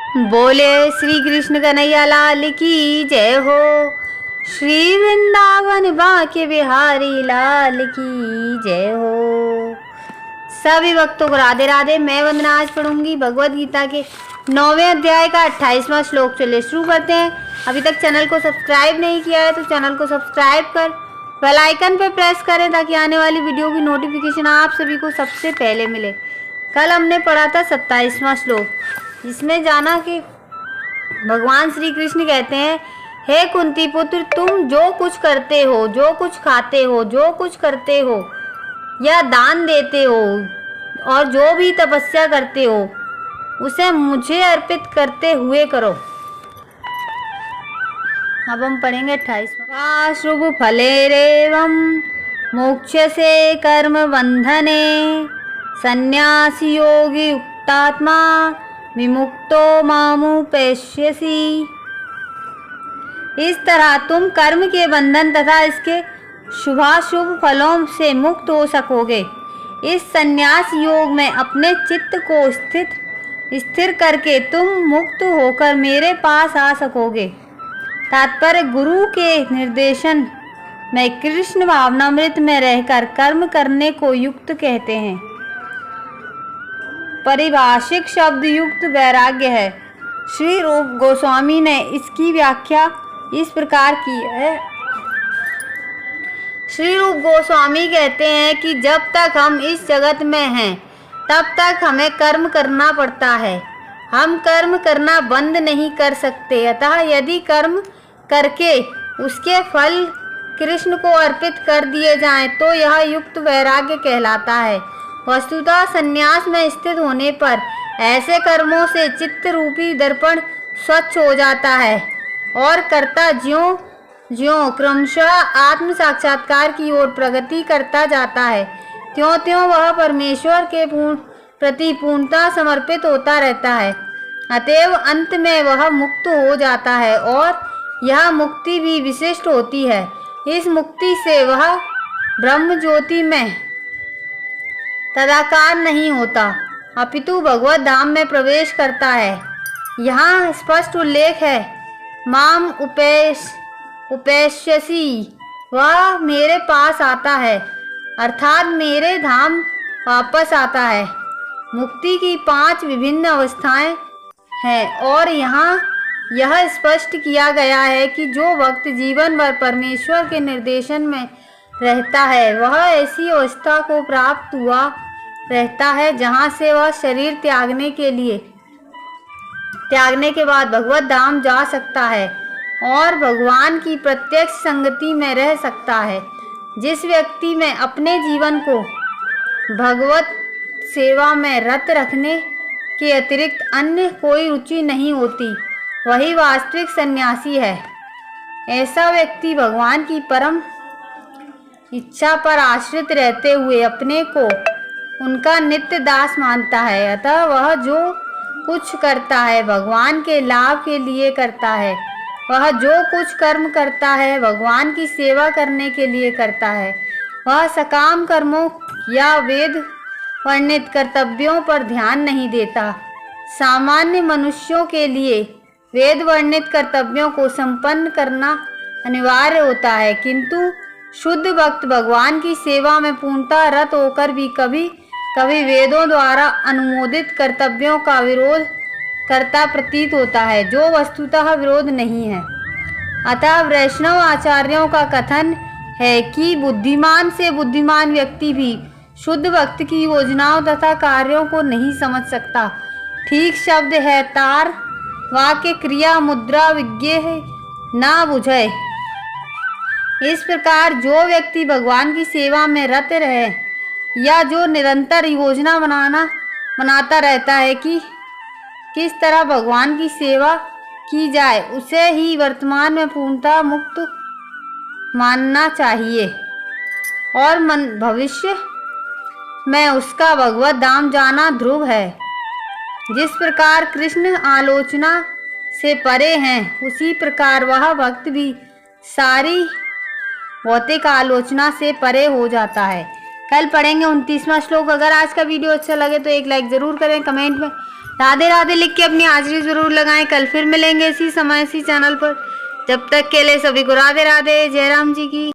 बोले श्री कृष्ण कन्हैया लाल की जय हो। श्री वृंदावन बांके बिहारी लाल की जय हो। सभी भक्तों को राधे राधे। मैं वंदना आज पढ़ूंगी भगवत गीता के 9वें अध्याय का 28वां श्लोक। चलिए शुरू करते हैं। अभी तक चैनल को सब्सक्राइब नहीं किया है तो चैनल को सब्सक्राइब कर बेल आइकन पर प्रेस करें ताकि आने वाली वीडियो की नोटिफिकेशन आप सभी को सबसे पहले मिले। कल हमने पढ़ा था 27वां श्लोक, जिसमें जाना कि भगवान श्री कृष्ण कहते हैं, हे कुंती पुत्र, तुम जो कुछ करते हो, जो कुछ खाते हो, जो कुछ करते हो या दान देते हो और जो भी तपस्या करते हो उसे मुझे अर्पित करते हुए करो। अब हम पढ़ेंगे 28वां। शुभ फलेरेवं मोक्षसे कर्म बंधने सन्यासी योगी युक्तात्मा विमुक्तो मामुपैष्यसि। इस तरह तुम कर्म के बंधन तथा इसके शुभाशुभ फलों से मुक्त हो सकोगे। इस संन्यास योग में अपने चित्त को स्थिर करके तुम मुक्त होकर मेरे पास आ सकोगे। तात्पर्य, गुरु के निर्देशन में कृष्ण भावनामृत में रहकर कर्म करने को युक्त कहते हैं। परिभाषिक शब्द युक्त वैराग्य है। श्री रूप गोस्वामी ने इसकी व्याख्या इस प्रकार की है। श्री रूप गोस्वामी कहते हैं कि जब तक हम इस जगत में हैं तब तक हमें कर्म करना पड़ता है। हम कर्म करना बंद नहीं कर सकते। अतः यदि कर्म करके उसके फल कृष्ण को अर्पित कर दिए जाएं तो यह युक्त वैराग्य कहलाता है। वस्तुतः संन्यास में स्थित होने पर ऐसे कर्मों से चित्त रूपी दर्पण स्वच्छ हो जाता है और कर्ता ज्यों ज्यों क्रमशः आत्म साक्षात्कार की ओर प्रगति करता जाता है, त्यों त्यों वह परमेश्वर के प्रति पूर्णतः समर्पित होता रहता है। अतएव अंत में वह मुक्त हो जाता है और यह मुक्ति भी विशिष्ट होती है। इस मुक्ति से वह ब्रह्म ज्योति में तदाकार नहीं होता, अपितु भगवत धाम में प्रवेश करता है। यहाँ स्पष्ट उल्लेख है, माम उपैष्यसि, वह मेरे पास आता है, अर्थात मेरे धाम वापस आता है। मुक्ति की 5 विभिन्न अवस्थाएं हैं और यहाँ यह स्पष्ट किया गया है कि जो भक्त जीवन भर परमेश्वर के निर्देशन में रहता है वह ऐसी अवस्था को प्राप्त हुआ रहता है जहाँ से वह शरीर त्यागने के बाद भगवत धाम जा सकता है और भगवान की प्रत्यक्ष संगति में रह सकता है। जिस व्यक्ति में अपने जीवन को भगवत सेवा में रत रखने के अतिरिक्त अन्य कोई रुचि नहीं होती, वही वास्तविक सन्यासी है। ऐसा व्यक्ति भगवान की परम इच्छा पर आश्रित रहते हुए अपने को उनका नित्य दास मानता है। अतः वह जो कुछ करता है भगवान के लाभ के लिए करता है। वह जो कुछ कर्म करता है भगवान की सेवा करने के लिए करता है। वह सकाम कर्मों या वेद वर्णित कर्तव्यों पर ध्यान नहीं देता। सामान्य मनुष्यों के लिए वेद वर्णित कर्तव्यों को संपन्न करना अनिवार्य होता है, किंतु शुद्ध भक्त भगवान की सेवा में पूर्णतः रत होकर भी कभी कभी वेदों द्वारा अनुमोदित कर्तव्यों का विरोध करता प्रतीत होता है, जो वस्तुतः विरोध नहीं है। अतः वैष्णव आचार्यों का कथन है कि बुद्धिमान से बुद्धिमान व्यक्ति भी शुद्ध भक्त की योजनाओं तथा कार्यों को नहीं समझ सकता। ठीक शब्द है, तार वाक्य क्रिया मुद्रा विज्ञे ना बुझे। इस प्रकार जो व्यक्ति भगवान की सेवा में रत रहे या जो निरंतर योजना बनाता रहता है कि किस तरह भगवान की सेवा की जाए, उसे ही वर्तमान में पूर्णतः मुक्त मानना चाहिए और भविष्य में उसका भगवत धाम जाना ध्रुव है। जिस प्रकार कृष्ण आलोचना से परे हैं, उसी प्रकार वह भक्त भी सारी भौतिक आलोचना से परे हो जाता है। कल पढ़ेंगे 29वां श्लोक। अगर आज का वीडियो अच्छा लगे तो एक लाइक ज़रूर करें, कमेंट में राधे राधे लिख के अपनी हाजिरी जरूर लगाएं। कल फिर मिलेंगे इसी समय इसी चैनल पर। जब तक के लिए सभी को राधे राधे। जय राम जी की।